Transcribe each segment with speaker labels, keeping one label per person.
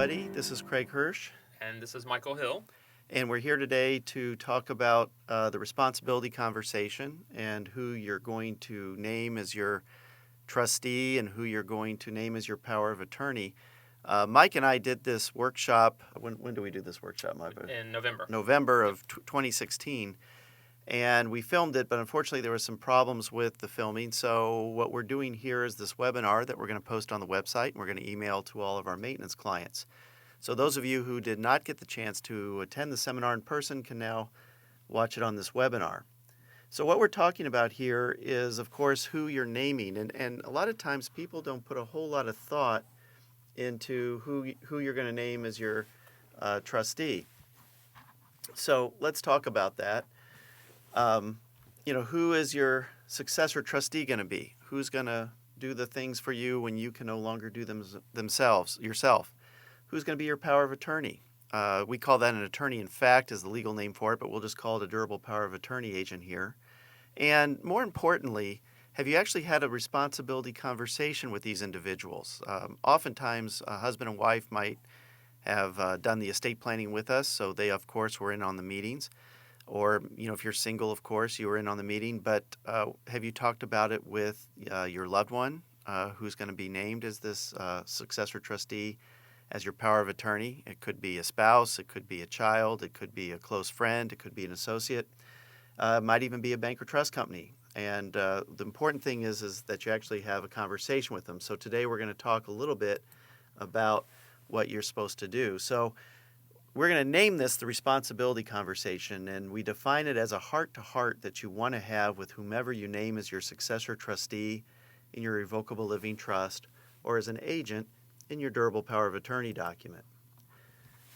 Speaker 1: everybody. This is Craig Hirsch,
Speaker 2: And this is Michael Hill.
Speaker 1: and we're here today to talk about the responsibility conversation and who you're going to name as your trustee and who you're going to name as your power of attorney. Mike and I did this workshop. When do we do this workshop, Mike?
Speaker 2: In November.
Speaker 1: November of 2016. And we filmed it, but unfortunately there were some problems with the filming. So what we're doing here is this webinar that we're going to post on the website, and we're going to email to all of our maintenance clients. So those of you who did not get the chance to attend the seminar in person can now watch it on this webinar. So what we're talking about here is, of course, who you're naming. And a lot of times people don't put a whole lot of thought into who you're going to name as your trustee. So let's talk about that. Who is your successor trustee going to be? Who's going to do the things for you when you can no longer do them yourself? Who's going to be your power of attorney? We call that an attorney in fact is the legal name for it, but we'll just call it a durable power of attorney agent here. And more importantly, have you actually had a responsibility conversation with these individuals? Oftentimes, a husband and wife might have done the estate planning with us, so they, of course, were in on the meetings. Or, if you're single, of course, you were in on the meeting. But have you talked about it with your loved one who's going to be named as this successor trustee as your power of attorney? It could be a spouse. It could be a child. It could be a close friend. It could be an associate. It might even be a bank or trust company. And the important thing is that you actually have a conversation with them. So today we're going to talk a little bit about what you're supposed to do. So we're going to name this the responsibility conversation, and we define it as a heart-to-heart that you want to have with whomever you name as your successor trustee in your irrevocable living trust or as an agent in your durable power of attorney document.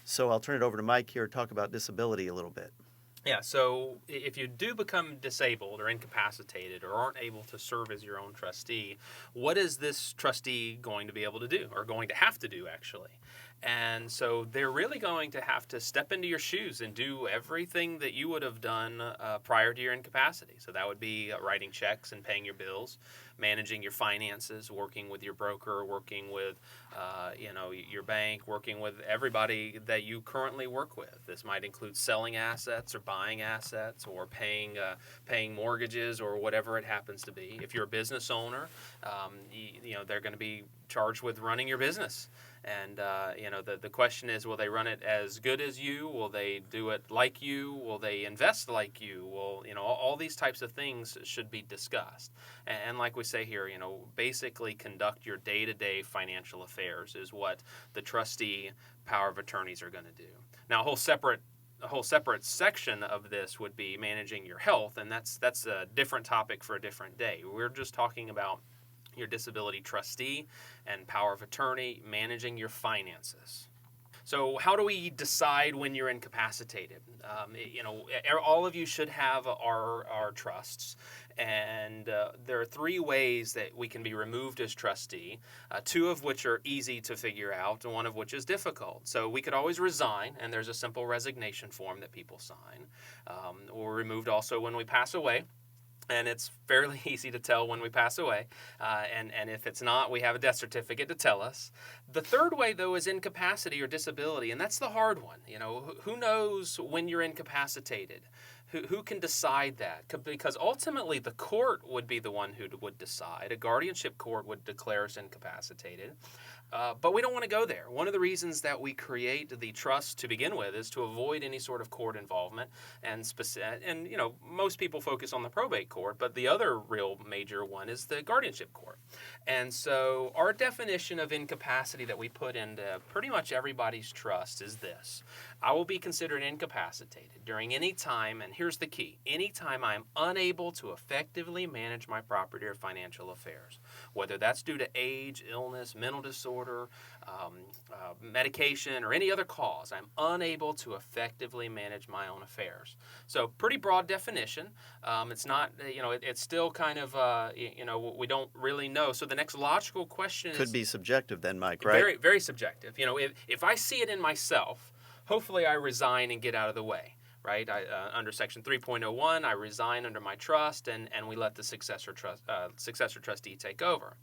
Speaker 1: So I'll turn it over to Mike here to talk about disability a little bit.
Speaker 2: Yeah, so if you do become disabled or incapacitated or aren't able to serve as your own trustee, what is this trustee going to be able to do, or going to have to do, actually? And so they're really going to have to step into your shoes and do everything that you would have done prior to your incapacity. So that would be writing checks and paying your bills, managing your finances, working with your broker, working with your bank, working with everybody that you currently work with. This might include selling assets or buying assets or paying mortgages or whatever it happens to be. If you're a business owner, they're going to be charged with running your business. And, the question is, will they run it as good as you? Will they do it like you? Will they invest like you? All these types of things should be discussed. And like we say here, basically conduct your day-to-day financial affairs is what the trustee power of attorneys are going to do. Now, a whole separate section of this would be managing your health, and that's a different topic for a different day. We're just talking about your disability trustee and power of attorney, managing your finances. So how do we decide when you're incapacitated? All of you should have our trusts, and there are three ways that we can be removed as trustee, two of which are easy to figure out, and one of which is difficult. So we could always resign, and there's a simple resignation form that people sign. We're removed also when we pass away. And it's fairly easy to tell when we pass away. And if it's not, we have a death certificate to tell us. The third way, though, is incapacity or disability, and that's the hard one. Who knows when you're incapacitated? Who can decide that? Because ultimately, the court would be the one who would decide. A guardianship court would declare us incapacitated. But we don't want to go there. One of the reasons that we create the trust to begin with is to avoid any sort of court involvement. And most people focus on the probate court, but the other real major one is the guardianship court. And so our definition of incapacity that we put into pretty much everybody's trust is this. I will be considered incapacitated during any time, and here's the key, any time I am unable to effectively manage my property or financial affairs, whether that's due to age, illness, mental disorder, medication, or any other cause. I'm unable to effectively manage my own affairs. So pretty broad definition. It's not, it's still kind of, we don't really know. So the next logical question
Speaker 1: Could be subjective then, Mike, right?
Speaker 2: Very, very subjective. If I see it in myself, hopefully I resign and get out of the way. Right, under Section 3.01, I resign under my trust, and we let the successor trustee take over.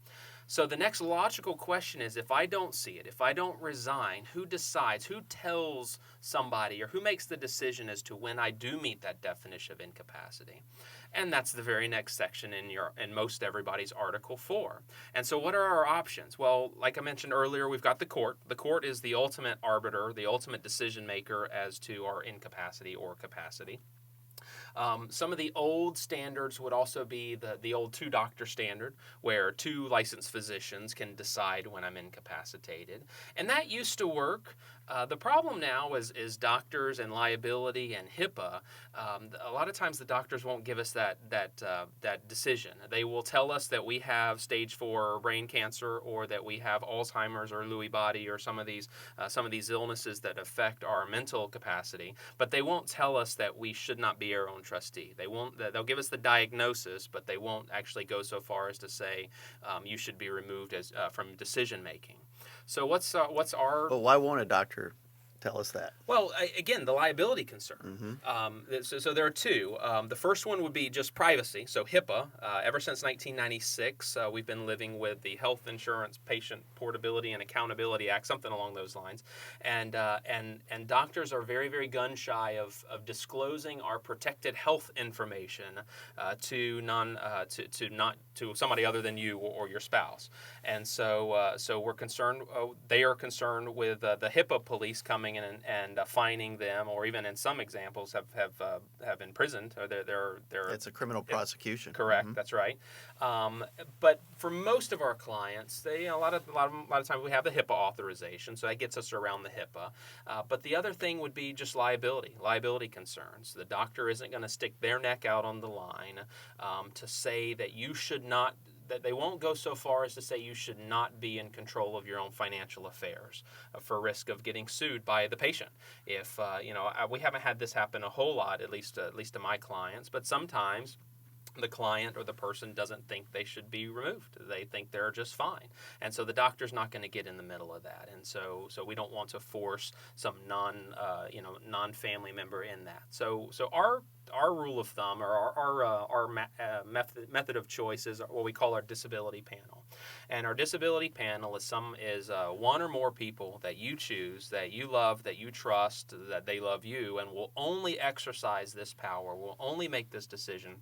Speaker 2: So the next logical question is, if I don't see it, if I don't resign, who decides, who tells somebody, or who makes the decision as to when I do meet that definition of incapacity? And that's the very next section in most everybody's Article 4. And so what are our options? Well, like I mentioned earlier, we've got the court. The court is the ultimate arbiter, the ultimate decision maker as to our incapacity or capacity. Some of the old standards would also be the old two-doctor standard, where two licensed physicians can decide when I'm incapacitated. And that used to work. The problem now is doctors and liability and HIPAA. A lot of times the doctors won't give us that decision. They will tell us that we have stage 4 brain cancer, or that we have Alzheimer's or Lewy body, or some of these illnesses that affect our mental capacity. But they won't tell us that we should not be our own trustee. They'll give us the diagnosis, but they won't actually go so far as to say you should be removed from decision making. So what's our...
Speaker 1: Well, why won't a doctor tell us that?
Speaker 2: Well, again, the liability concern.
Speaker 1: Mm-hmm.
Speaker 2: So there are two. The first one would be just privacy. So HIPAA, ever since 1996, we've been living with the Health Insurance Patient Portability and Accountability Act, something along those lines. And doctors are very, very gun shy of disclosing our protected health information to somebody other than you or your spouse. And so we're concerned. They are concerned with the HIPAA police coming in and fining them, or even in some examples have imprisoned. Or they're
Speaker 1: It's a criminal prosecution.
Speaker 2: Correct.
Speaker 1: Mm-hmm.
Speaker 2: That's right. But for most of our clients, a lot of times we have the HIPAA authorization, so that gets us around the HIPAA. But the other thing would be just liability concerns. The doctor isn't going to stick their neck out on the line to say that you should not. That they won't go so far as to say you should not be in control of your own financial affairs for risk of getting sued by the patient. If we haven't had this happen a whole lot, at least to my clients, but sometimes the client or the person doesn't think they should be removed. They think they're just fine. And so the doctor's not going to get in the middle of that. And so we don't want to force some non-family member in that. So our rule of thumb, or our method of choice, is what we call our disability panel. And our disability panel is one or more people that you choose, that you love, that you trust, that they love you, and will only exercise this power, will only make this decision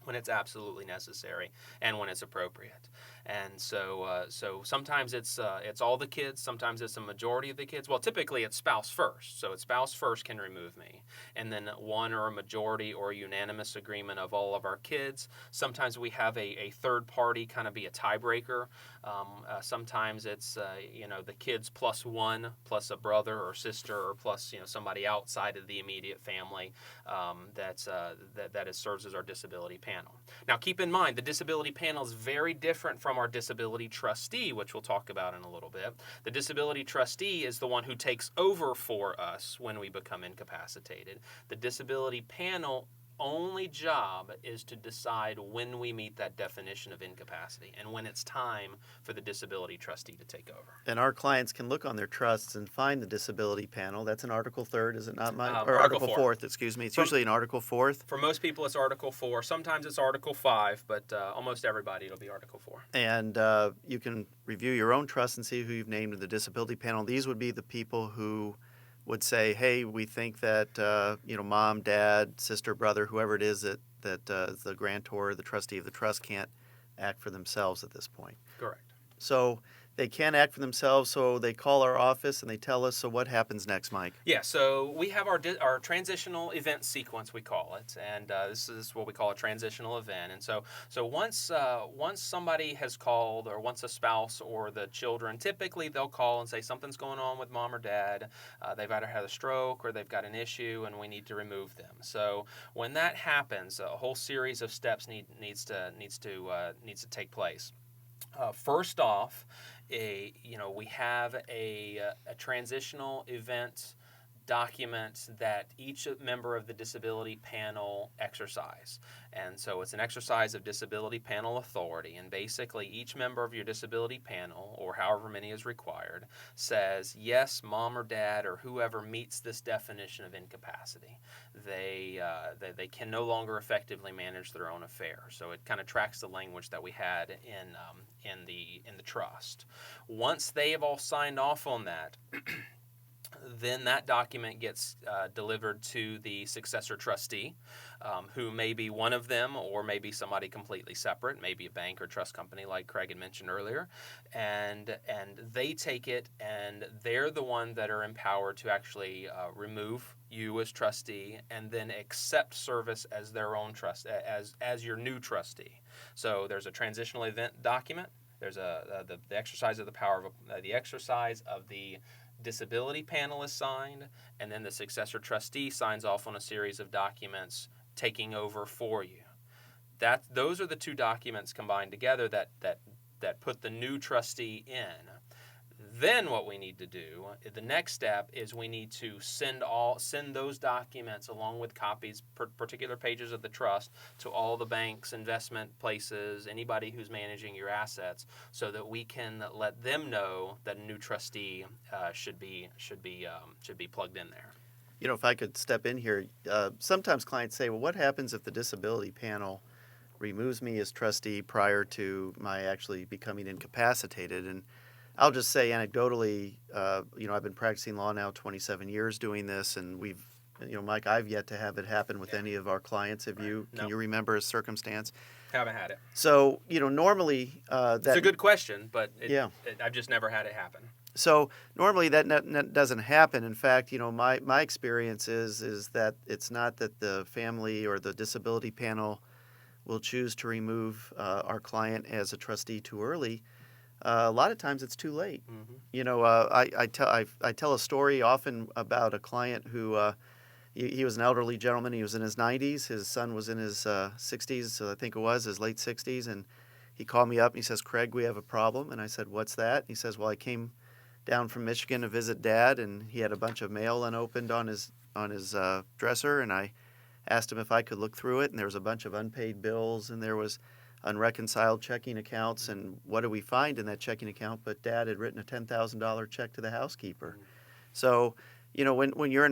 Speaker 2: when it's absolutely necessary and when it's appropriate. And so sometimes it's all the kids, sometimes it's a majority of the kids. Well, typically it's spouse first. So it's spouse first can remove me. And then one or a majority or a unanimous agreement of all of our kids. Sometimes we have a third party kind of be a tiebreaker. Sometimes it's the kids plus one, plus a brother or sister, or plus somebody outside of the immediate family that serves as our disability panel. Now, keep in mind, the disability panel is very different from our disability trustee, which we'll talk about in a little bit. The disability trustee is the one who takes over for us when we become incapacitated. The disability panel only job is to decide when we meet that definition of incapacity and when it's time for the disability trustee to take over.
Speaker 1: And our clients can look on their trusts and find the disability panel. That's in Article 3rd, is it not, Mike? Or
Speaker 2: Article
Speaker 1: 4th, excuse me. It's usually in Article 4th.
Speaker 2: For most people, it's Article 4. Sometimes it's Article 5, but almost everybody, it'll be Article 4.
Speaker 1: And you can review your own trust and see who you've named in the disability panel. These would be the people who would say, hey, we think that mom, dad, sister, brother, whoever it is that is the grantor, the trustee of the trust, can't act for themselves at this point.
Speaker 2: Correct.
Speaker 1: So they can't act for themselves, so they call our office and they tell us, so what happens next, Mike?
Speaker 2: Yeah, so we have our transitional event sequence, we call it, and this is what we call a transitional event. And so once somebody has called, or once a spouse or the children, typically they'll call and say something's going on with mom or dad. They've either had a stroke or they've got an issue, and we need to remove them. So when that happens, a whole series of steps needs to take place. First off, we have a transitional event document that each member of the disability panel exercise. And so it's an exercise of disability panel authority. And basically, each member of your disability panel, or however many is required, says, yes, mom or dad or whoever meets this definition of incapacity. They can no longer effectively manage their own affairs. So it kind of tracks the language that we had in the trust. Once they have all signed off on that, then that document gets delivered to the successor trustee, who may be one of them or maybe somebody completely separate, maybe a bank or trust company like Craig had mentioned earlier. And they take it, and they're the one that are empowered to actually remove you as trustee and then accept service as their own trust, as your new trustee. So there's a transitional event document. There's the exercise of the power of the exercise of the disability panel is signed, and then the successor trustee signs off on a series of documents taking over for you. Those are the two documents combined together that put the new trustee in. Then what we need to do, the next step, is we need to send those documents along with copies, particular pages of the trust, to all the banks, investment places, anybody who's managing your assets, so that we can let them know that a new trustee should be plugged in there.
Speaker 1: You know, if I could step in here, sometimes clients say, well, what happens if the disability panel removes me as trustee prior to my actually becoming incapacitated? And I'll just say anecdotally, I've been practicing law now 27 years doing this, and Mike, I've yet to have it happen with any of our clients. Have you? Can you remember a circumstance?
Speaker 2: Haven't had it.
Speaker 1: So, normally
Speaker 2: it's a good question, but I've just never had it happen.
Speaker 1: So normally that doesn't happen. In fact, my experience is that it's not that the family or the disability panel will choose to remove our client as a trustee too early. A lot of times it's too late. Mm-hmm. I tell a story often about a client who he was an elderly gentleman. He was in his 90s. His son was in his 60s, I think it was, his late 60s. And he called me up and he says, Craig, we have a problem. And I said, what's that? He says, well, I came down from Michigan to visit Dad, and he had a bunch of mail unopened on his dresser. And I asked him if I could look through it, and there was a bunch of unpaid bills, and there was unreconciled checking accounts, and what did we find in that checking account? But Dad had written a $10,000 check to the housekeeper. So, when you're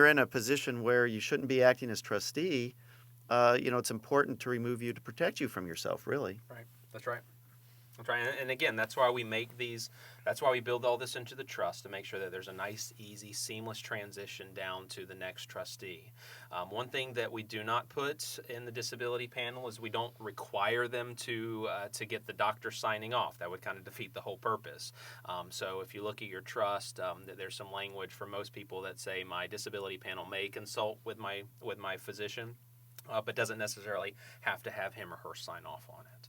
Speaker 1: in a position where you shouldn't be acting as trustee, it's important to remove you to protect you from yourself, really.
Speaker 2: Right. That's right. That's right. And again, that's why we build all this into the trust, to make sure that there's a nice, easy, seamless transition down to the next trustee. One thing that we do not put in the disability panel is we don't require them to get the doctor signing off. That would kind of defeat the whole purpose. So if you look at your trust, there's some language for most people that say my disability panel may consult with my physician, but doesn't necessarily have to have him or her sign off on it.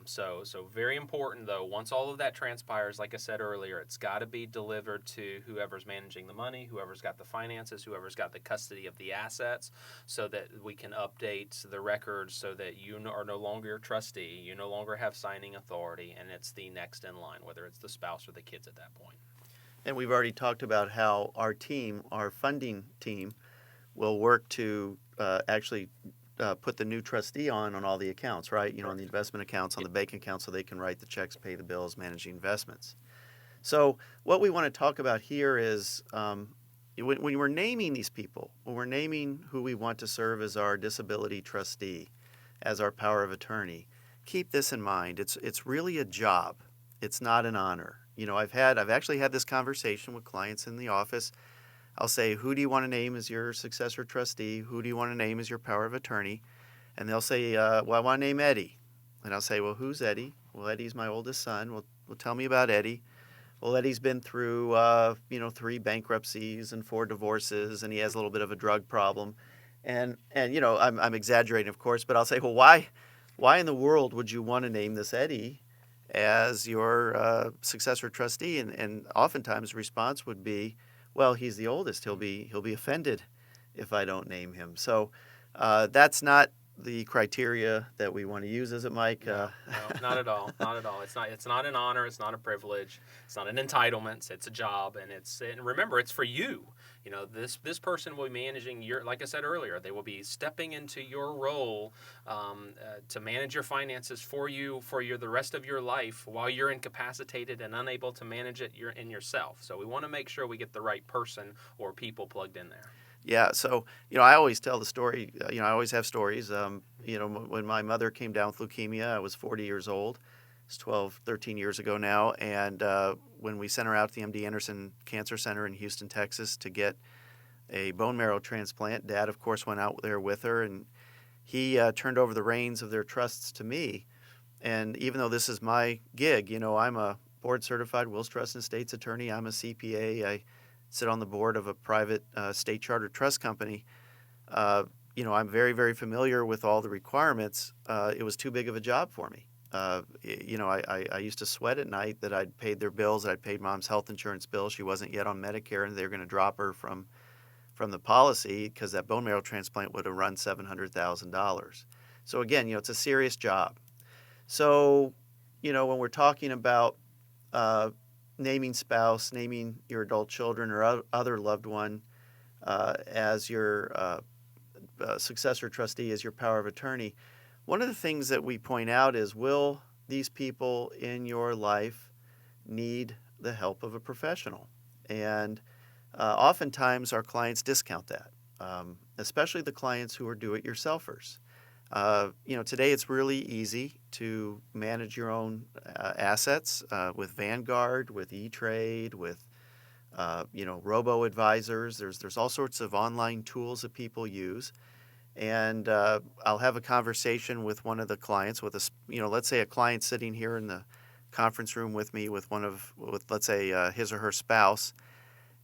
Speaker 2: So very important, though, once all of that transpires, like I said earlier, it's got to be delivered to whoever's managing the money, whoever's got the finances, whoever's got the custody of the assets, so that we can update the records so that you are no longer a trustee, you no longer have signing authority, and it's the next in line, whether it's the spouse or the kids at that point.
Speaker 1: And we've already talked about how our funding team, will work to actually put the new trustee on all the accounts, right? On the investment accounts, on the bank accounts, so they can write the checks, pay the bills, manage the investments. So what we want to talk about here is when we're naming these people, when we're naming who we want to serve as our disability trustee, as our power of attorney, keep this in mind. It's really a job. It's not an honor. I've actually had this conversation with clients in the office. I'll say, who do you want to name as your successor trustee? Who do you want to name as your power of attorney? And they'll say, well, I want to name Eddie. And I'll say, well, who's Eddie? Well, Eddie's my oldest son. Well, tell me about Eddie. Well, Eddie's been through, 3 bankruptcies and 4 divorces, and he has a little bit of a drug problem. And I'm exaggerating, of course, but I'll say, well, why in the world would you want to name this Eddie as your successor trustee? And oftentimes the response would be, well, he's the oldest. He'll be offended if I don't name him. So that's not the criteria that we want to use, is it, Mike?
Speaker 2: No, no, not at all. Not at all. It's not an honor. It's not a privilege. It's not an entitlement. It's a job, and remember, it's for you. You know, this person will be managing your. Like I said earlier, they will be stepping into your role to manage your finances for you the rest of your life while you're incapacitated and unable to manage it yourself. So we want to make sure we get the right person or people plugged in there.
Speaker 1: Yeah, so, I always tell the story, I always have stories. When my mother came down with leukemia, I was 40 years old. It's 12, 13 years ago now. And when we sent her out to the MD Anderson Cancer Center in Houston, Texas to get a bone marrow transplant, Dad, of course, went out there with her, and he turned over the reins of their trusts to me. And even though this is my gig, I'm a board-certified wills, trust, and estates attorney. I'm a CPA. I sit on the board of a private state chartered trust company. I'm very, very familiar with all the requirements. It was too big of a job for me. I used to sweat at night that I'd paid their bills, that I'd paid Mom's health insurance bill. She wasn't yet on Medicare, and they were going to drop her from the policy because that bone marrow transplant would have run $700,000. So again, it's a serious job. So, when we're talking about naming spouse, naming your adult children or other loved one as your successor trustee, as your power of attorney, one of the things that we point out is, will these people in your life need the help of a professional? And oftentimes our clients discount that, especially the clients who are do-it-yourselfers. Today it's really easy to manage your own assets with Vanguard, with E-Trade, with robo-advisors. There's all sorts of online tools that people use. And I'll have a conversation with one of the clients, let's say a client sitting here in the conference room with me with let's say his or her spouse.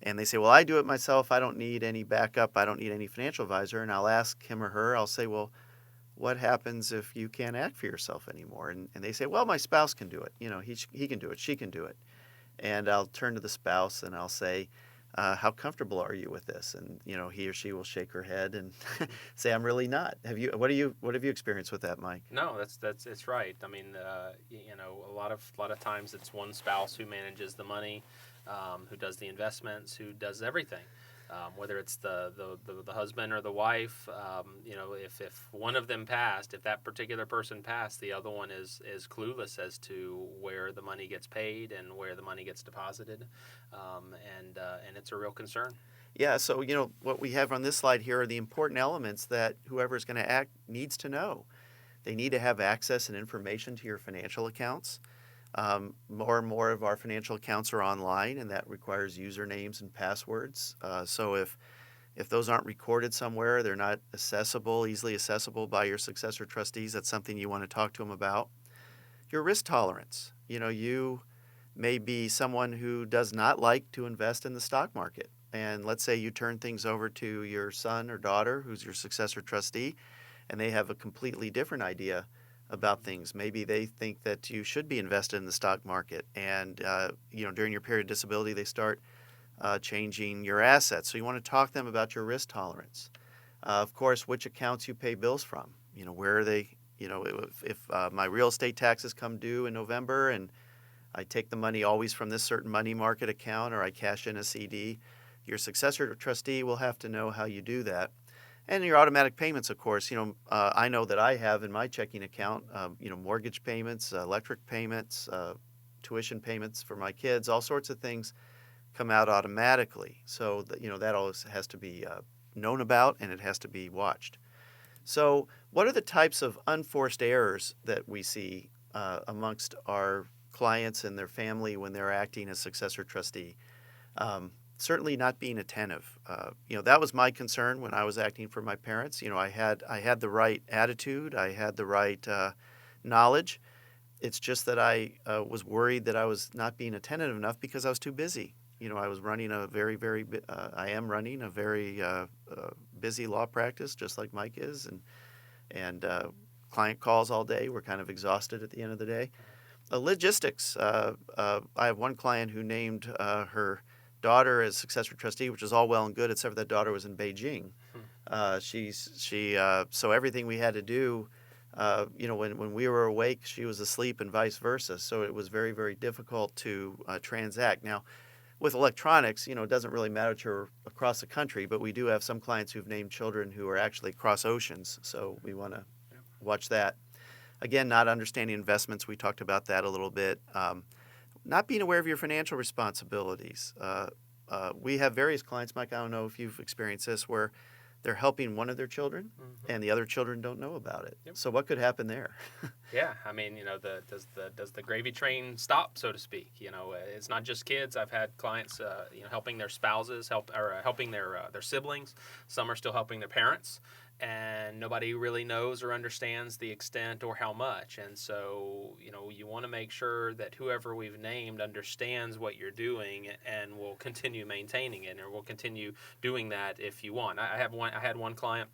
Speaker 1: And they say, well, I do it myself. I don't need any backup. I don't need any financial advisor. And I'll ask him or her, I'll say, well, what happens if you can't act for yourself anymore? And they say, well, my spouse can do it. He can do it. She can do it. And I'll turn to the spouse and I'll say, how comfortable are you with this? And, he or she will shake her head and say, I'm really not. What have you experienced with that, Mike?
Speaker 2: No, it's right. I mean, a lot of times it's one spouse who manages the money, who does the investments, who does everything. Whether it's the husband or the wife, if one of them passed, if that particular person passed, the other one is clueless as to where the money gets paid and where the money gets deposited, and it's a real concern.
Speaker 1: Yeah, so what we have on this slide here are the important elements that whoever's going to act needs to know. They need to have access and information to your financial accounts. More and more of our financial accounts are online, and that requires usernames and passwords. So if those aren't recorded somewhere, they're not easily accessible by your successor trustees, that's something you want to talk to them about. Your risk tolerance. You may be someone who does not like to invest in the stock market. And let's say you turn things over to your son or daughter, who's your successor trustee, and they have a completely different idea about things. Maybe they think that you should be invested in the stock market, and during your period of disability they start changing your assets. So you want to talk to them about your risk tolerance. Of course, which accounts you pay bills from. Where are they? If my real estate taxes come due in November and I take the money always from this certain money market account, or I cash in a CD, your successor trustee will have to know how you do that. And your automatic payments, of course. I know that I have in my checking account, mortgage payments, electric payments, tuition payments for my kids, all sorts of things come out automatically. So that always has to be known about, and it has to be watched. So what are the types of unforced errors that we see amongst our clients and their family when they're acting as successor trustee? Certainly not being attentive. That was my concern when I was acting for my parents. I had the right attitude. I had the right knowledge. It's just that I was worried that I was not being attentive enough because I was too busy. I was running I am running a very busy law practice, just like Mike is, and client calls all day. We're kind of exhausted at the end of the day. Logistics. I have one client who named her daughter as successor trustee, which is all well and good, except for that daughter was in Beijing So everything we had to do, when we were awake, she was asleep, and vice versa. So it was very, very difficult to transact. Now, with electronics, it doesn't really matter to her across the country, but we do have some clients who've named children who are actually across oceans. So we want to watch that. Again, not understanding investments. We talked about that a little bit. Not being aware of your financial responsibilities. We have various clients, Mike, I don't know if you've experienced this, where they're helping one of their children and the other children don't know about it.
Speaker 2: Yep.
Speaker 1: So what could happen there?
Speaker 2: Yeah, I mean, does the gravy train stop, so to speak? It's not just kids. I've had clients, helping their spouses, helping their siblings. Some are still helping their parents, and nobody really knows or understands the extent or how much. And so, you want to make sure that whoever we've named understands what you're doing and will continue maintaining it, or will continue doing that if you want. I had one client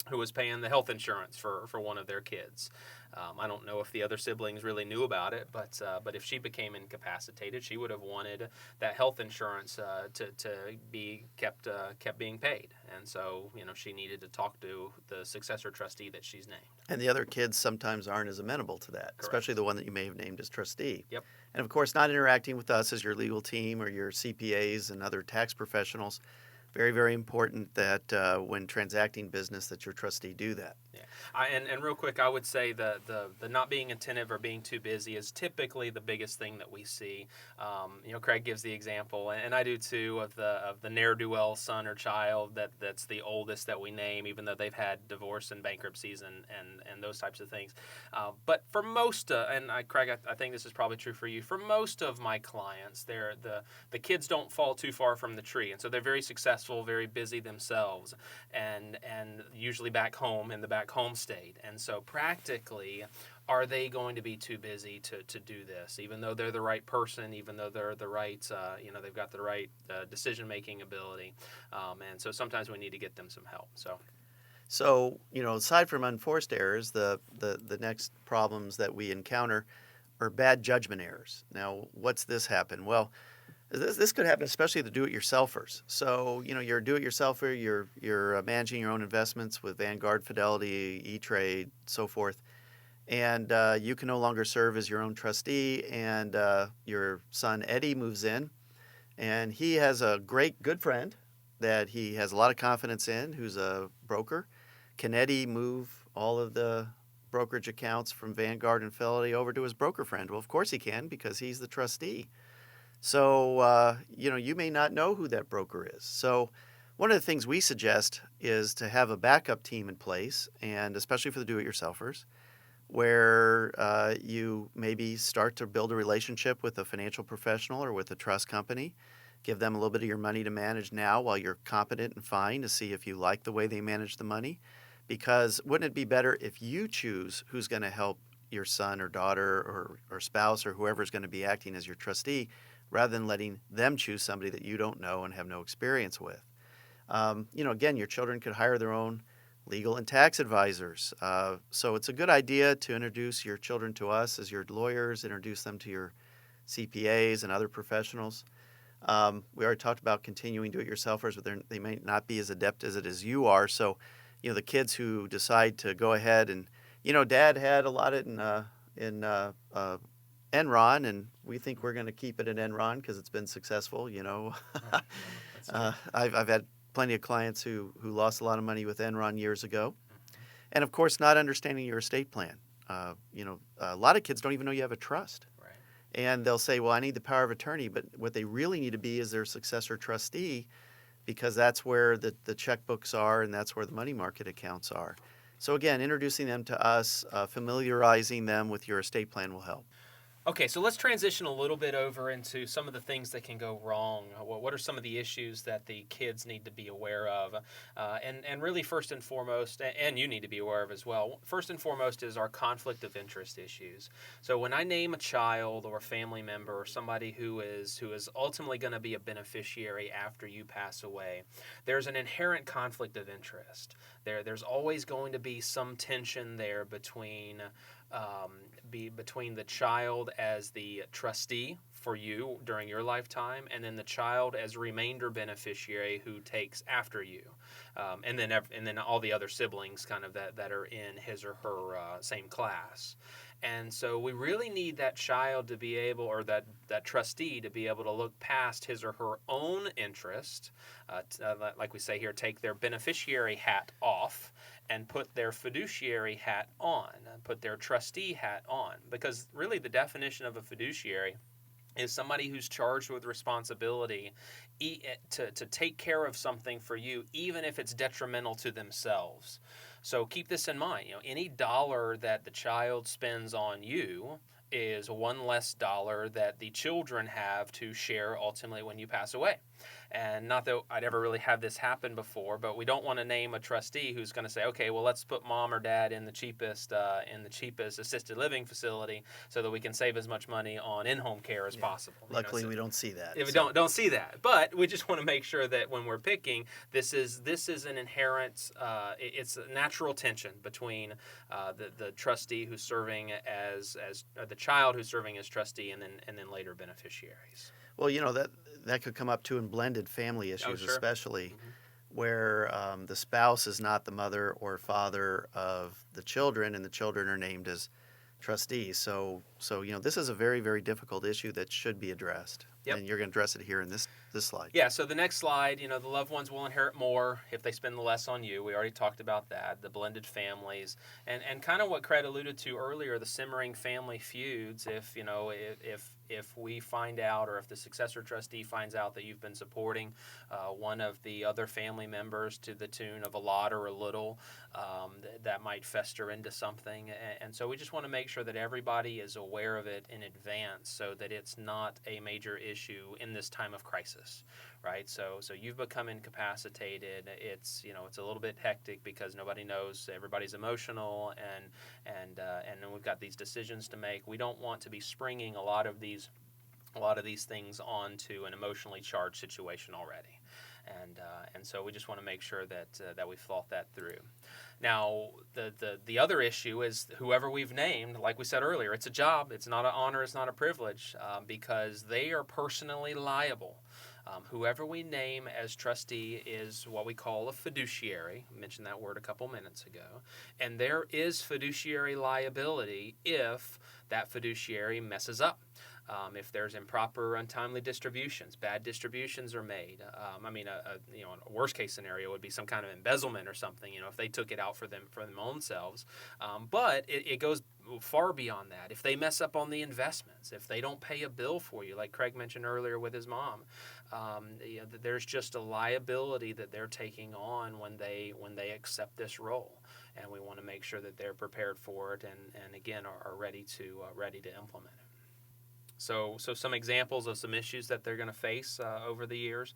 Speaker 2: who was paying the health insurance for one of their kids. I don't know if the other siblings really knew about it, but if she became incapacitated, she would have wanted that health insurance to be kept being paid, and so she needed to talk to the successor trustee that she's named.
Speaker 1: And the other kids sometimes aren't as amenable to that,
Speaker 2: Correct.
Speaker 1: Especially the one that you may have named as trustee.
Speaker 2: Yep.
Speaker 1: And of course, not interacting with us as your legal team or your CPAs and other tax professionals. Very, very important that when transacting business that your trustee do that.
Speaker 2: Yeah, and real quick, I would say the not being attentive or being too busy is typically the biggest thing that we see. Craig gives the example, and I do too, of the ne'er-do-well son or child that's the oldest that we name, even though they've had divorce and bankruptcies and those types of things. But for most, Craig, I think this is probably true for you. For most of my clients, the kids don't fall too far from the tree, and so they're very successful, very busy themselves, and usually back home in the back home state. And so practically, are they going to be too busy to do this, even though they're the right person, even though they're the right, they've got the right decision-making ability. And so sometimes we need to get them some help.
Speaker 1: So, aside from unforced errors, the next problems that we encounter are bad judgment errors. Now, what's this happen? Well, this could happen especially to do-it-yourselfers. So, you're a do-it-yourselfer, you're managing your own investments with Vanguard, Fidelity, E-Trade, so forth, and you can no longer serve as your own trustee, and your son Eddie moves in, and he has a good friend that he has a lot of confidence in, who's a broker. Can Eddie move all of the brokerage accounts from Vanguard and Fidelity over to his broker friend? Well, of course he can, because he's the trustee. So, you may not know who that broker is. So one of the things we suggest is to have a backup team in place, and especially for the do-it-yourselfers, where you maybe start to build a relationship with a financial professional or with a trust company. Give them a little bit of your money to manage now while you're competent and fine, to see if you like the way they manage the money. Because wouldn't it be better if you choose who's going to help your son or daughter or spouse or whoever's going to be acting as your trustee, rather than letting them choose somebody that you don't know and have no experience with? Again, your children could hire their own legal and tax advisors. So it's a good idea to introduce your children to us as your lawyers, introduce them to your CPAs and other professionals. We already talked about continuing do-it-yourselfers, but they may not be as adept as it is you are. So, the kids who decide to go ahead and, Dad had a lot in Enron, and we think we're going to keep it at Enron because it's been successful. I've had plenty of clients who lost a lot of money with Enron years ago. And of course, not understanding your estate plan. A lot of kids don't even know you have a trust.
Speaker 2: Right.
Speaker 1: And they'll say, well, I need the power of attorney, but what they really need to be is their successor trustee, because that's where the checkbooks are and that's where the money market accounts are. So again, introducing them to us, familiarizing them with your estate plan will help.
Speaker 2: Okay, so let's transition a little bit over into some of the things that can go wrong. What are some of the issues that the kids need to be aware of? And really, first and foremost, and you need to be aware of as well, first and foremost is our conflict of interest issues. So when I name a child or a family member or somebody who is ultimately going to be a beneficiary after you pass away, there's an inherent conflict of interest. There's always going to be some tension there between the child as the trustee for you during your lifetime, and then the child as remainder beneficiary who takes after you, and then all the other siblings kind of that are in his or her same class. And so we really need that child to be able, or that trustee to be able to look past his or her own interest, like we say here, take their beneficiary hat off and put their fiduciary hat on, put their trustee hat on. Because really the definition of a fiduciary is somebody who's charged with responsibility to take care of something for you, even if it's detrimental to themselves. So keep this in mind. Any dollar that the child spends on you is one less dollar that the children have to share ultimately when you pass away. And not that I'd ever really had this happen before, but we don't want to name a trustee who's going to say, okay, well, let's put mom or dad in the cheapest assisted living facility so that we can save as much money on in-home care as possible.
Speaker 1: Luckily, we don't see that.
Speaker 2: We don't see that, but we just want to make sure that when we're picking, this is an inherent, it's a natural tension between the trustee who's serving as the child who's serving as trustee, and then later beneficiaries.
Speaker 1: Well, that could come up too in blended family issues,
Speaker 2: sure.
Speaker 1: especially where the spouse is not the mother or father of the children, and the children are named as trustees. So this is a very, very difficult issue that should be addressed.
Speaker 2: Yep.
Speaker 1: And you're going to address it here in this slide.
Speaker 2: Yeah, so the next slide, the loved ones will inherit more if they spend less on you. We already talked about that, the blended families. And kind of what Craig alluded to earlier, the simmering family feuds. If we find out, or if the successor trustee finds out that you've been supporting one of the other family members to the tune of a lot or a little, that might fester into something. And so we just want to make sure that everybody is aware of it in advance so that it's not a major issue in this time of crisis, right? So you've become incapacitated. It's a little bit hectic because nobody knows. Everybody's emotional, and then we've got these decisions to make. We don't want to be springing a lot of these things onto an emotionally charged situation already. And so we just want to make sure that we've thought that through. Now, the other issue is whoever we've named, like we said earlier, it's a job. It's not an honor. It's not a privilege, because they are personally liable. Whoever we name as trustee is what we call a fiduciary. I mentioned that word a couple minutes ago. And there is fiduciary liability if that fiduciary messes up. If there's improper, untimely distributions, bad distributions are made. A worst case scenario would be some kind of embezzlement or something. If they took it out for them own selves. But it goes far beyond that. If they mess up on the investments, if they don't pay a bill for you, like Craig mentioned earlier with his mom, there's just a liability that they're taking on when they accept this role. And we want to make sure that they're prepared for it and again are ready to implement it. So some examples of some issues that they're going to face over the years: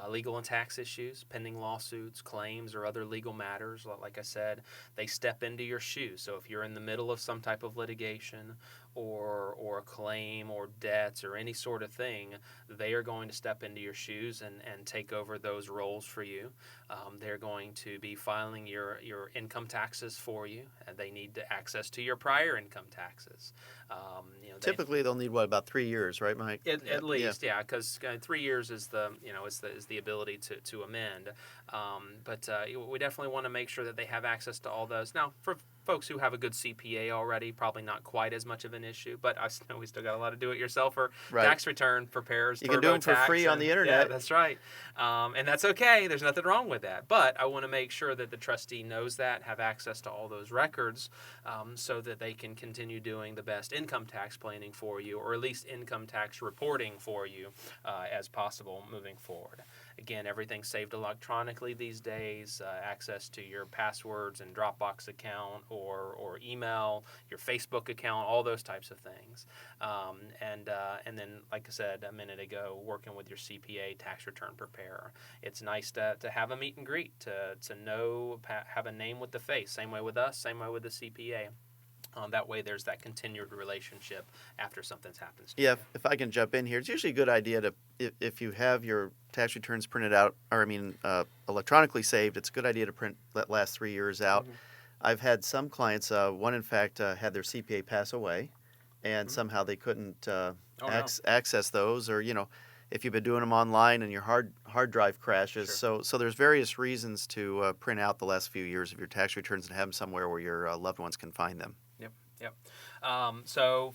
Speaker 2: legal and tax issues, pending lawsuits, claims, or other legal matters. Like I said, they step into your shoes. So if you're in the middle of some type of litigation or a claim or debts or any sort of thing, they are going to step into your shoes and take over those roles for you. They're going to be filing your income taxes for you, and they need access to your prior income taxes.
Speaker 1: Typically, they'll need about 3 years, right, Mike?
Speaker 2: At least, yeah, because 3 years is the ability to amend. But we definitely want to make sure that they have access to all those. Now, for folks who have a good CPA already, probably not quite as much of an issue, but I know we still got a lot of do-it-yourself or tax return preparers.
Speaker 1: You can do them for free on the internet.
Speaker 2: Yeah, that's right. And that's okay. There's nothing wrong with that. But I want to make sure that the trustee knows that, have access to all those records, so that they can continue doing the best income tax planning for you, or at least income tax reporting for you as possible moving forward. Again, everything's saved electronically these days, access to your passwords and Dropbox account or email, your Facebook account, all those types of things. And then, like I said a minute ago, working with your CPA, tax return preparer. It's nice to have a meet and greet, to know, have a name with the face. Same way with us, same way with the CPA. That way there's that continued relationship after something's happened.
Speaker 1: Yeah, if I can jump in here, it's usually a good idea to, if you have your tax returns printed out, electronically saved, it's a good idea to print that last 3 years out. Mm-hmm. I've had some clients, one in fact had their CPA pass away, and somehow they couldn't
Speaker 2: Oh no.
Speaker 1: access those, or if you've been doing them online and your hard drive crashes.
Speaker 2: Sure.
Speaker 1: So there's various reasons to print out the last few years of your tax returns and have them somewhere where your loved ones can find them.
Speaker 2: Yep. Yep. So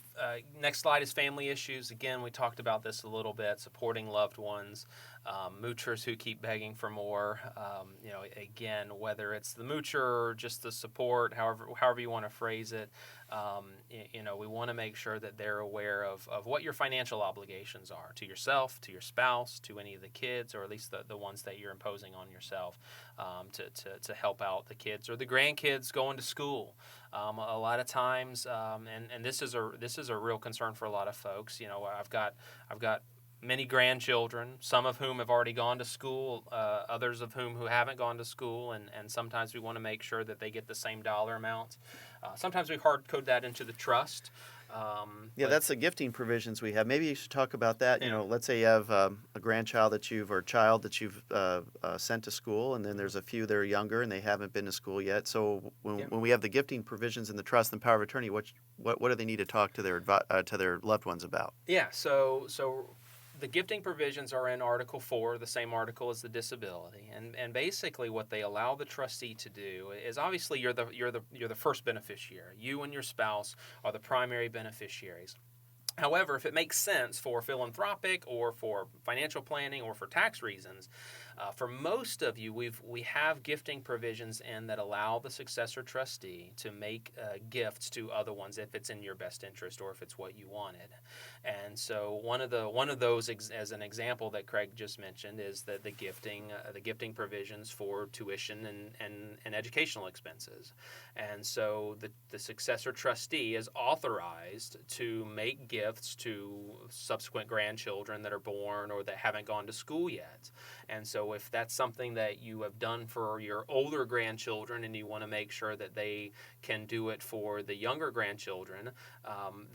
Speaker 2: next slide is family issues. Again, we talked about this a little bit. Supporting loved ones, moochers who keep begging for more. Again, whether it's the moocher or just the support, however you want to phrase it, we want to make sure that they're aware of what your financial obligations are to yourself, to your spouse, to any of the kids, or at least the ones that you're imposing on yourself, to help out the kids or the grandkids going to school. A lot of times, and this is a real concern for a lot of folks. I've got many grandchildren, some of whom have already gone to school, others of whom who haven't gone to school, and sometimes we want to make sure that they get the same dollar amount. Sometimes we hard code that into the trust.
Speaker 1: That's the gifting provisions we have. Maybe you should talk about that.
Speaker 2: Yeah.
Speaker 1: Let's say you have a grandchild or child that you've sent to school, and then there's a few that are younger and they haven't been to school yet. So when we have the gifting provisions in the trust and power of attorney, what do they need to talk to their loved ones about?
Speaker 2: Yeah. So the gifting provisions are in Article 4, the same article as the disability, and basically what they allow the trustee to do is, obviously you're the first beneficiary. You and your spouse are the primary beneficiaries. However, if it makes sense for philanthropic or for financial planning or for tax reasons, for most of you, we have gifting provisions in that allow the successor trustee to make gifts to other ones if it's in your best interest or if it's what you wanted. And so one of those, as an example that Craig just mentioned, is that the gifting provisions for tuition and educational expenses. And so the successor trustee is authorized to make gifts to subsequent grandchildren that are born or that haven't gone to school yet. And so if that's something that you have done for your older grandchildren and you want to make sure that they can do it for the younger grandchildren,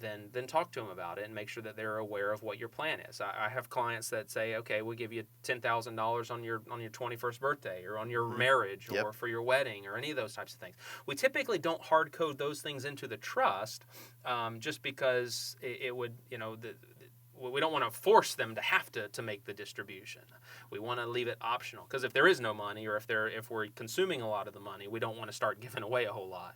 Speaker 2: then talk to them about it and make sure that they're aware of what your plan is. I have clients that say, okay, we'll give you $10,000 on your 21st birthday or on your marriage or for your wedding or any of those types of things. We typically don't hard code those things into the trust just because it would, we don't want to force them to have to make the distribution. We want to leave it optional, because if there is no money or if we're consuming a lot of the money, we don't want to start giving away a whole lot.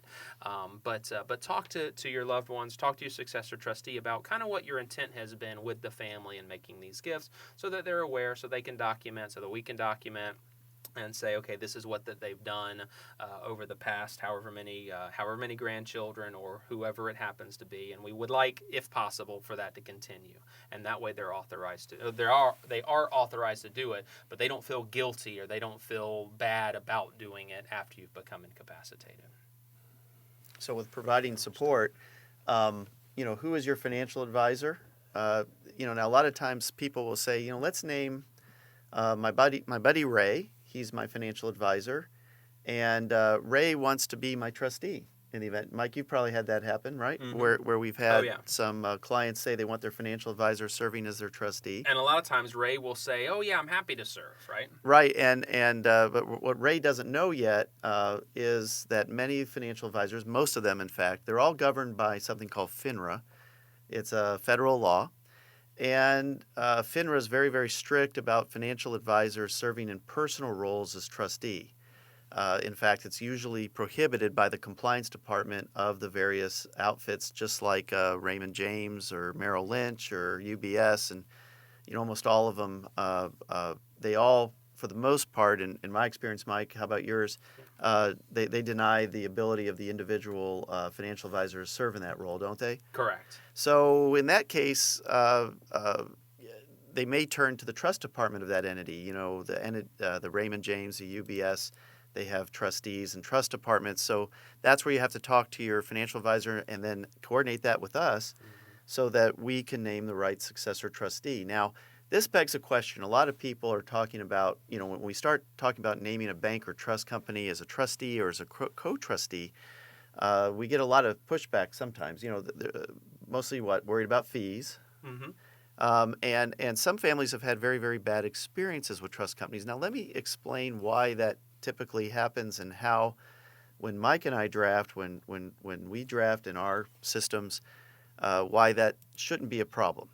Speaker 2: But talk to your loved ones, talk to your successor trustee about kind of what your intent has been with the family in making these gifts, so that they're aware, so they can document, so that we can document and say, okay, this is what that they've done over the past however many grandchildren or whoever it happens to be, and we would like, if possible, for that to continue. And that way, they're authorized to. They are authorized to do it, but they don't feel guilty or they don't feel bad about doing it after you've become incapacitated.
Speaker 1: So with providing support, who is your financial advisor? Now a lot of times people will say, let's name my buddy Ray. He's my financial advisor, and Ray wants to be my trustee in the event. Mike, you've probably had that happen, right?
Speaker 2: Mm-hmm.
Speaker 1: Where we've had some clients say they want their financial advisor serving as their trustee.
Speaker 2: And a lot of times Ray will say, oh yeah, I'm happy to serve, right?
Speaker 1: Right, but what Ray doesn't know yet is that many financial advisors, most of them in fact, they're all governed by something called FINRA. It's a federal law. And FINRA is very, very strict about financial advisors serving in personal roles as trustee. In fact, it's usually prohibited by the compliance department of the various outfits, just like Raymond James or Merrill Lynch or UBS. And almost all of them, they all, for the most part, in my experience, Mike, how about yours? They deny the ability of the individual financial advisor to serve in that role, don't they?
Speaker 2: Correct.
Speaker 1: So in that case, they may turn to the trust department of that entity. The Raymond James, the UBS, they have trustees and trust departments. So that's where you have to talk to your financial advisor and then coordinate that with us so that we can name the right successor trustee. Now, this begs a question. A lot of people are talking about, when we start talking about naming a bank or trust company as a trustee or as a co-trustee, we get a lot of pushback sometimes. Mostly worried about fees.
Speaker 2: Mm-hmm.
Speaker 1: And some families have had very, very bad experiences with trust companies. Now, let me explain why that typically happens and how, when Mike and I draft, when we draft in our systems, why that shouldn't be a problem.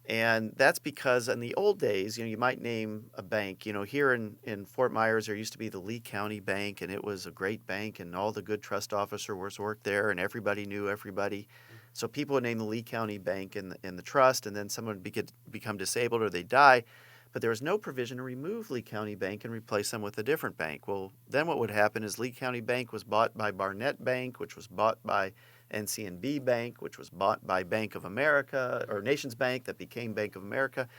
Speaker 1: And that's because in the old days, you might name a bank. Here in Fort Myers, there used to be the Lee County Bank, and it was a great bank, and all the good trust officers worked there, and everybody knew everybody. So people would name the Lee County Bank in the trust, and then someone would become disabled or they die. But there was no provision to remove Lee County Bank and replace them with a different bank. Well, then what would happen is Lee County Bank was bought by Barnett Bank, which was bought by NCNB Bank, which was bought by Bank of America, or Nations Bank that became Bank of America.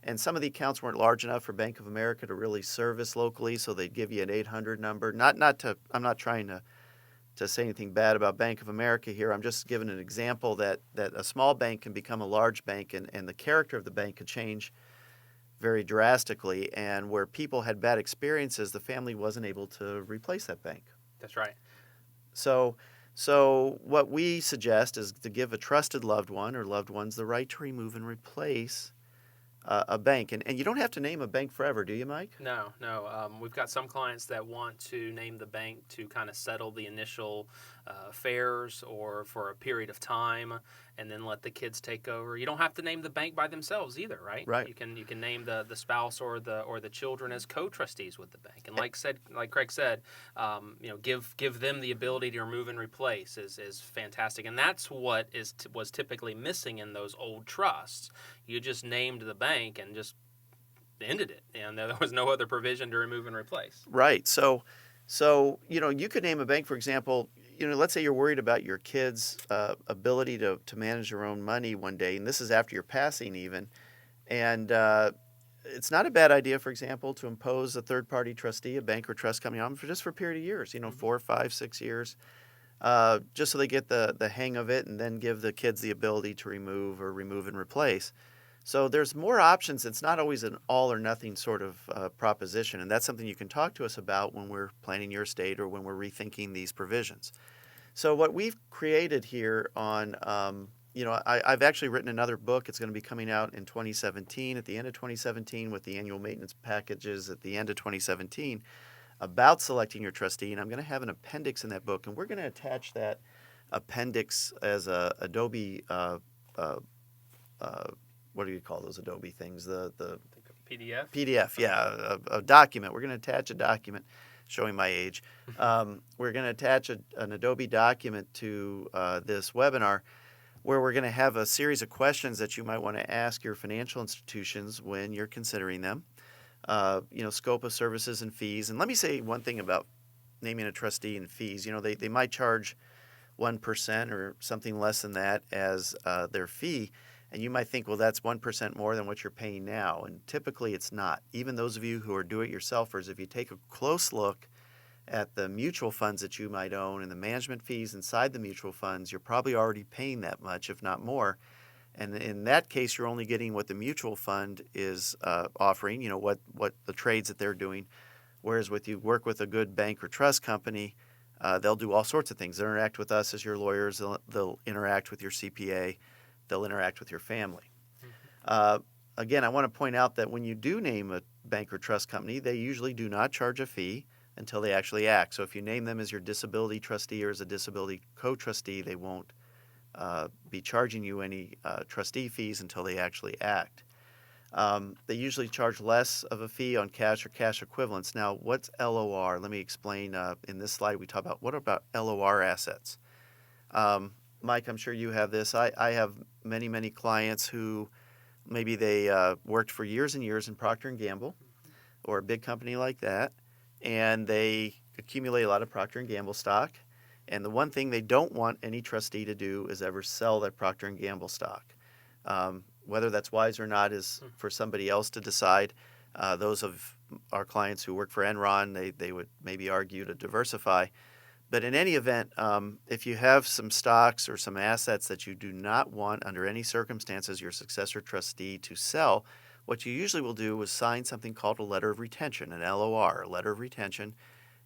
Speaker 1: And some of the accounts weren't large enough for Bank of America to really service locally, so they'd give you an 800 number. I'm not trying to say anything bad about Bank of America here. I'm just giving an example that a small bank can become a large bank, and the character of the bank could change very drastically. And where people had bad experiences, the family wasn't able to replace that bank.
Speaker 2: That's right.
Speaker 1: So what we suggest is to give a trusted loved one or loved ones the right to remove and replace a bank. And you don't have to name a bank forever, do you, Mike?
Speaker 2: No. We've got some clients that want to name the bank to kind of settle the initial fares or for a period of time, and then let the kids take over. You don't have to name the bank by themselves either, right?
Speaker 1: Right.
Speaker 2: You can name the spouse or the children as co-trustees with the bank. And like Craig said, give them the ability to remove and replace is fantastic. And that's what was typically missing in those old trusts. You just named the bank and just ended it, and there was no other provision to remove and replace.
Speaker 1: Right. So you could name a bank, for example. Let's say you're worried about your kids' ability to manage their own money one day, and this is after your passing even. And it's not a bad idea, for example, to impose a third-party trustee, a bank or trust company on them for a period of years, 4, 5, 6 years, just so they get the hang of it, and then give the kids the ability to remove and replace. So there's more options. It's not always an all or nothing sort of proposition, and that's something you can talk to us about when we're planning your estate or when we're rethinking these provisions. So what we've created here on, I've actually written another book. It's going to be coming out in 2017, at the end of 2017, with the annual maintenance packages at the end of 2017 about selecting your trustee, and I'm going to have an appendix in that book, and we're going to attach that appendix as a Adobe what do you call those Adobe things? The
Speaker 2: PDF?
Speaker 1: PDF, yeah, a document. We're going to attach a document, showing my age. We're going to attach an Adobe document to this webinar where we're going to have a series of questions that you might want to ask your financial institutions when you're considering them. Scope of services and fees. And let me say one thing about naming a trustee and fees. They might charge 1% or something less than that as their fee. And you might think, well, that's 1% more than what you're paying now. And typically it's not. Even those of you who are do-it-yourselfers, if you take a close look at the mutual funds that you might own and the management fees inside the mutual funds, you're probably already paying that much, if not more. And in that case, you're only getting what the mutual fund is offering, what the trades that they're doing. Whereas if you work with a good bank or trust company, they'll do all sorts of things. They'll interact with us as your lawyers. They'll interact with your CPA. They'll interact with your family. Again, I want to point out that when you do name a bank or trust company, they usually do not charge a fee until they actually act. So if you name them as your disability trustee or as a disability co-trustee, they won't be charging you any trustee fees until they actually act. They usually charge less of a fee on cash or cash equivalents. Now, what's LOR? Let me explain. In this slide, we talk about what about LOR assets. Mike, I'm sure you have this. I have many, many clients who maybe they worked for years and years in Procter & Gamble or a big company like that, and they accumulate a lot of Procter & Gamble stock. And the one thing they don't want any trustee to do is ever sell that Procter & Gamble stock. Whether that's wise or not is for somebody else to decide. Those of our clients who work for Enron, they would maybe argue to diversify. But in any event, if you have some stocks or some assets that you do not want under any circumstances your successor trustee to sell, what you usually will do is sign something called a letter of retention, an LOR, a letter of retention,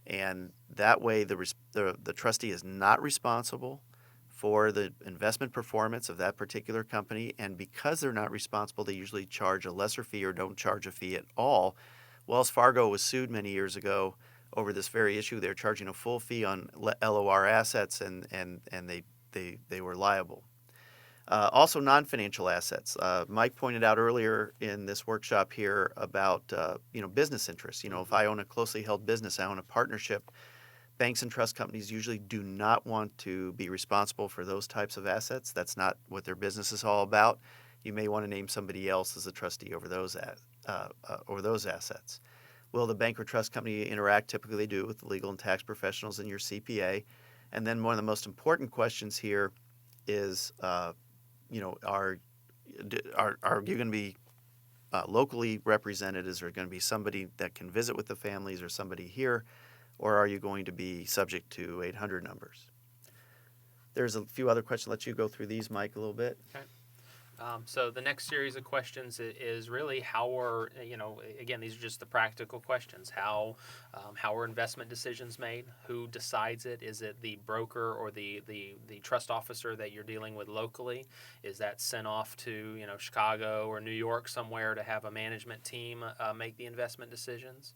Speaker 1: and that way the trustee is not responsible for the investment performance of that particular company, and because they're not responsible, they usually charge a lesser fee or don't charge a fee at all. Wells Fargo was sued many years ago over this very issue. They're charging a full fee on LOR assets, and they were liable. Also, non-financial assets. Mike pointed out earlier in this workshop here about business interests. If I own a closely held business, I own a partnership. Banks and trust companies usually do not want to be responsible for those types of assets. That's not what their business is all about. You may want to name somebody else as a trustee over those assets. Will the bank or trust company interact? Typically, they do with the legal and tax professionals and your CPA. And then one of the most important questions here is, are you going to be locally represented? Is there going to be somebody that can visit with the families or somebody here? Or are you going to be subject to 800 numbers? There's a few other questions. I'll let you go through these, Mike, a little bit.
Speaker 2: Okay. So the next series of questions is really how are, again, these are just the practical questions. How are investment decisions made? Who decides it? Is it the broker or the trust officer that you're dealing with locally? Is that sent off to, Chicago or New York somewhere to have a management team make the investment decisions?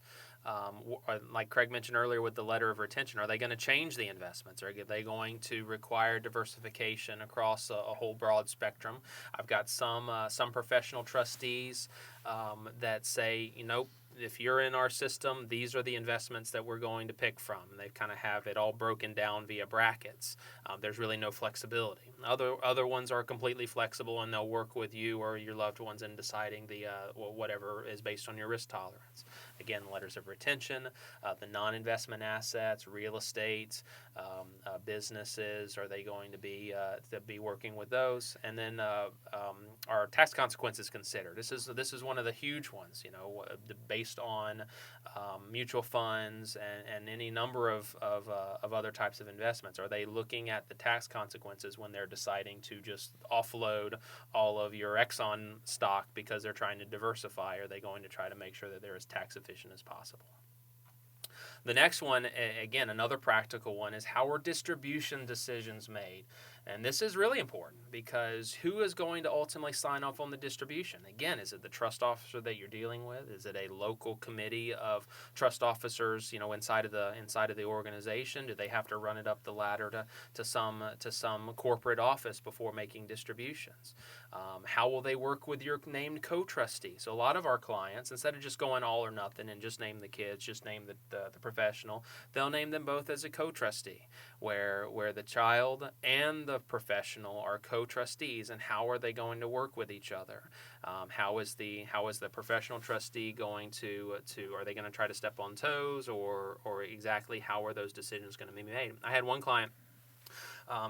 Speaker 2: Like Craig mentioned earlier with the letter of retention, are they going to change the investments? Are they going to require diversification across a whole broad spectrum? I've got some professional trustees that say, if you're in our system, these are the investments that we're going to pick from. And they kind of have it all broken down via brackets. There's really no flexibility. Other ones are completely flexible, and they'll work with you or your loved ones in deciding whatever is based on your risk tolerance. Again, letters of retention, the non-investment assets, real estate, businesses. Are they going to be working with those? And then are tax consequences considered? This is one of the huge ones. Based on mutual funds and any number of other types of investments. Are they looking at the tax consequences when they're deciding to just offload all of your Exxon stock because they're trying to diversify? Are they going to try to make sure that they're as tax efficient as possible? The next one, again, another practical one, is how are distribution decisions made? And this is really important because who is going to ultimately sign off on the distribution? Again, is it the trust officer that you're dealing with? Is it a local committee of trust officers, inside of the organization? Do they have to run it up the ladder to some corporate office before making distributions? How will they work with your named co-trustee? So a lot of our clients, instead of just going all or nothing and just name the kids, just name the professional, they'll name them both as a co-trustee, where the child and the professional are co-trustees, and how are they going to work with each other? How is the professional trustee going to are they going to try to step on toes, or exactly how are those decisions going to be made? I had one client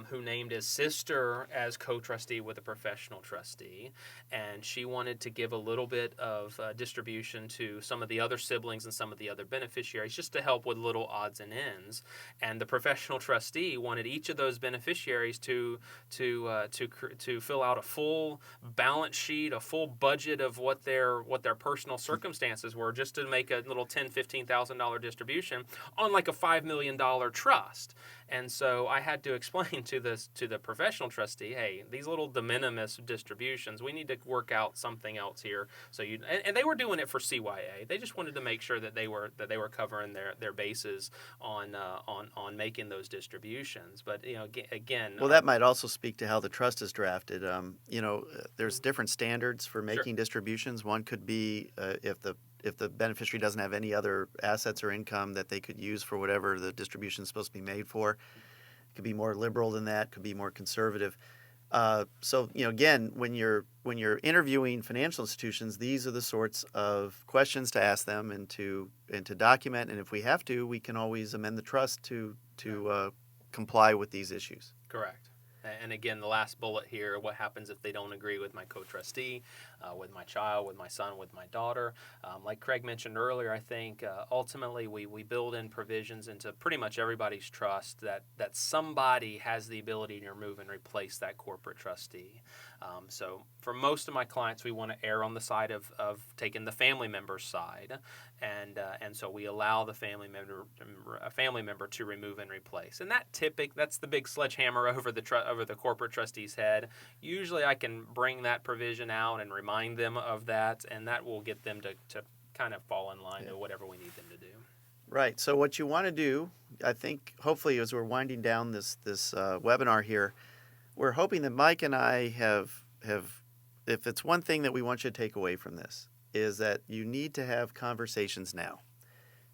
Speaker 2: who named his sister as co-trustee with a professional trustee, and she wanted to give a little bit of distribution to some of the other siblings and some of the other beneficiaries just to help with little odds and ends. And the professional trustee wanted each of those beneficiaries to fill out a full balance sheet, a full budget of what their personal circumstances were, just to make a little $10,000-$15,000 distribution on like a $5 million trust. And so I had to explain to the professional trustee, hey, these little de minimis distributions, we need to work out something else here. So and they were doing it for CYA. They just wanted to make sure that they were covering their bases on making those distributions. But again,
Speaker 1: well, that might also speak to how the trust is drafted. There's different standards for making distributions. One could be if the beneficiary doesn't have any other assets or income that they could use for whatever the distribution is supposed to be made for. It could be more liberal than that, could be more conservative. So again, when you're interviewing financial institutions, these are the sorts of questions to ask them and to document. And if we have to, we can always amend the trust to comply with these issues.
Speaker 2: Correct. And again, the last bullet here, what happens if they don't agree with my co-trustee, with my child, with my son, with my daughter? Like Craig mentioned earlier, I think ultimately we build in provisions into pretty much everybody's trust that somebody has the ability to remove and replace that corporate trustee. So for most of my clients, we want to err on the side of taking the family member's side, and so we allow the family member to remove and replace. And that's the big sledgehammer over the corporate trustee's head. Usually, I can bring that provision out and remind them of that, and that will get them to kind of fall in line to whatever we need them to do.
Speaker 1: Right. So what you want to do, I think, hopefully, as we're winding down this webinar here, we're hoping that Mike and I have if it's one thing that we want you to take away from this, is that you need to have conversations now.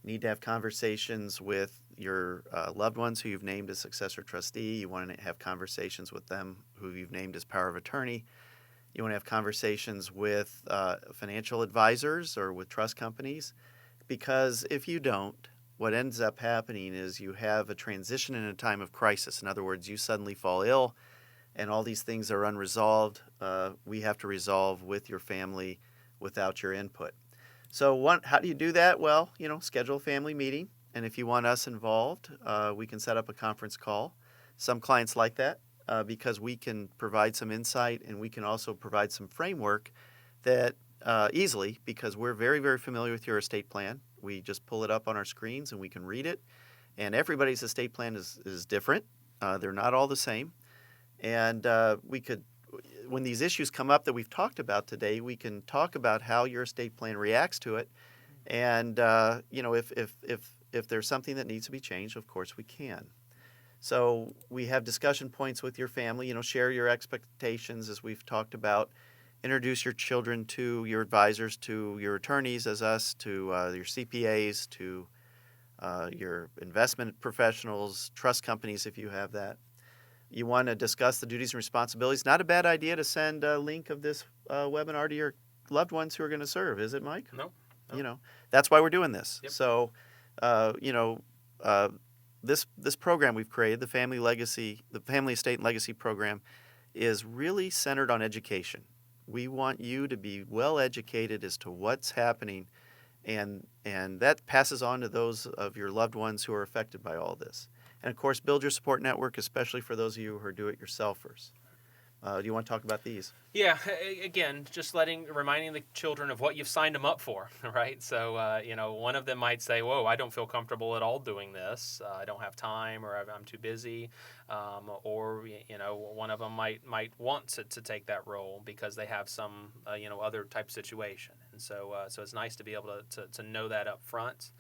Speaker 1: You need to have conversations with your loved ones who you've named as successor trustee. You want to have conversations with them who you've named as power of attorney. You want to have conversations with financial advisors or with trust companies, because if you don't, what ends up happening is you have a transition in a time of crisis. In other words, you suddenly fall ill and all these things are unresolved. We have to resolve with your family without your input. So how do you do that? Well, schedule a family meeting. And if you want us involved, we can set up a conference call. Some clients like that because we can provide some insight, and we can also provide some framework that easily, because we're very, very familiar with your estate plan. We just pull it up on our screens and we can read it. And everybody's estate plan is different. They're not all the same. And we could, when these issues come up that we've talked about today, we can talk about how your estate plan reacts to it. And if there's something that needs to be changed, of course we can. So we have discussion points with your family. Share your expectations, as we've talked about. Introduce your children to your advisors, to your attorneys as us, to your CPAs, to your investment professionals, trust companies if you have that. You want to discuss the duties and responsibilities. Not a bad idea to send a link of this webinar to your loved ones who are going to serve, is it, Mike?
Speaker 2: No.
Speaker 1: That's why we're doing this.
Speaker 2: Yep.
Speaker 1: So, this program we've created, the Family Estate and Legacy Program, is really centered on education. We want you to be well educated as to what's happening, and that passes on to those of your loved ones who are affected by all this. And of course, build your support network, especially for those of you who are do-it-yourselfers. Do you want to talk about these?
Speaker 2: Yeah, again, just reminding the children of what you've signed them up for, right? So, one of them might say, whoa, I don't feel comfortable at all doing this. I don't have time, or I'm too busy. Or one of them might want to take that role because they have some, other type situation. And so it's nice to be able to know that up front.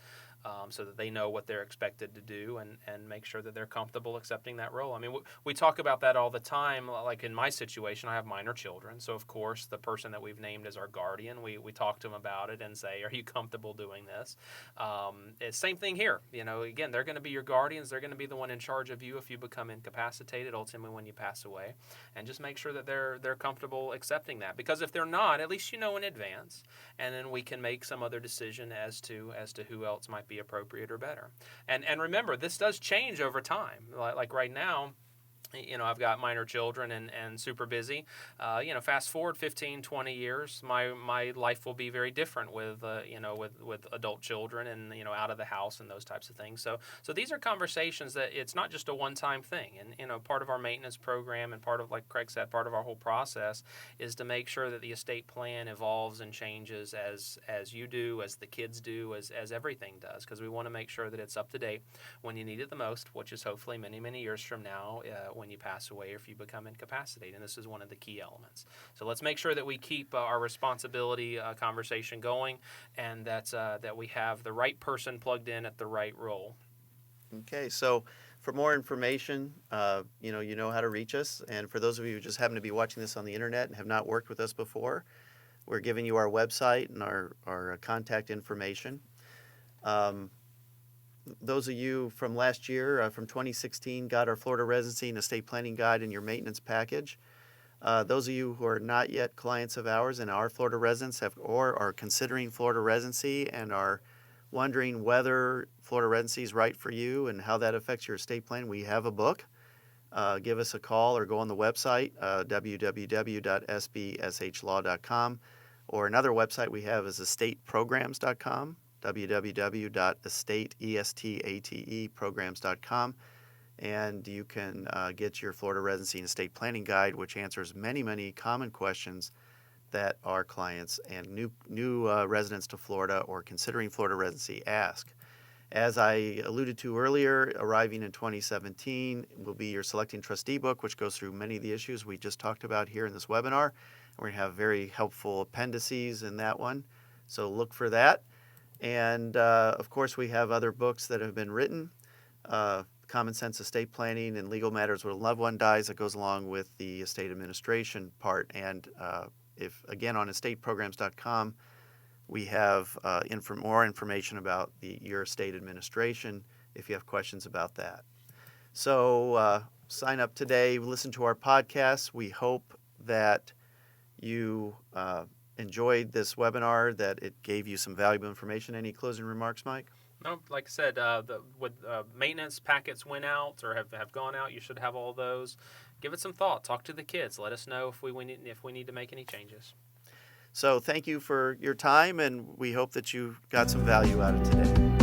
Speaker 2: So that they know what they're expected to do and make sure that they're comfortable accepting that role. I mean, we talk about that all the time. Like in my situation, I have minor children. So, of course, the person that we've named as our guardian, we talk to them about it and say, are you comfortable doing this? Same thing here. Again, they're going to be your guardians. They're going to be the one in charge of you if you become incapacitated, ultimately when you pass away. And just make sure that they're comfortable accepting that. Because if they're not, at least you know in advance. And then we can make some other decision as to who else might be appropriate or better. And remember, this does change over time. Like right now, I've got minor children and super busy. Fast forward 15, 20 years, my life will be very different with adult children and, out of the house and those types of things. So these are conversations that it's not just a one-time thing. And, part of our maintenance program and part of, like Craig said, part of our whole process is to make sure that the estate plan evolves and changes as you do, as the kids do, as everything does, because we want to make sure that it's up to date when you need it the most, which is hopefully many, many years from now, when you pass away or if you become incapacitated. And this is one of the key elements. So let's make sure that we keep our responsibility conversation going, and that we have the right person plugged in at the right role.
Speaker 1: Okay, so for more information, you know how to reach us. And for those of you who just happen to be watching this on the internet and have not worked with us before, we're giving you our website and our contact information. Those of you from last year, from 2016, got our Florida Residency and Estate Planning Guide in your maintenance package. Those of you who are not yet clients of ours and are Florida residents or are considering Florida residency and are wondering whether Florida residency is right for you and how that affects your estate plan, we have a book. Give us a call or go on the website, www.sbshlaw.com, or another website we have is estateprograms.com. www.estateprograms.com, and you can get your Florida Residency and Estate Planning Guide, which answers many, many common questions that our clients and new residents to Florida or considering Florida residency ask. As I alluded to earlier, arriving in 2017 will be your Selecting Trustee book, which goes through many of the issues we just talked about here in this webinar. We're going to have very helpful appendices in that one, so look for that. And, of course, we have other books that have been written. common sense estate planning and legal matters when a loved one dies that goes along with the estate administration part. And if again on estateprograms.com, we have more information about your estate administration if you have questions about that. So sign up today, listen to our podcast. We hope that you enjoyed this webinar, that it gave you some valuable information. Any closing remarks, Mike?
Speaker 2: No, like I said, maintenance packets went out or have gone out. You should have all those. Give it some thought. Talk to the kids. Let us know if we need to make any changes.
Speaker 1: So thank you for your time, and we hope that you got some value out of today.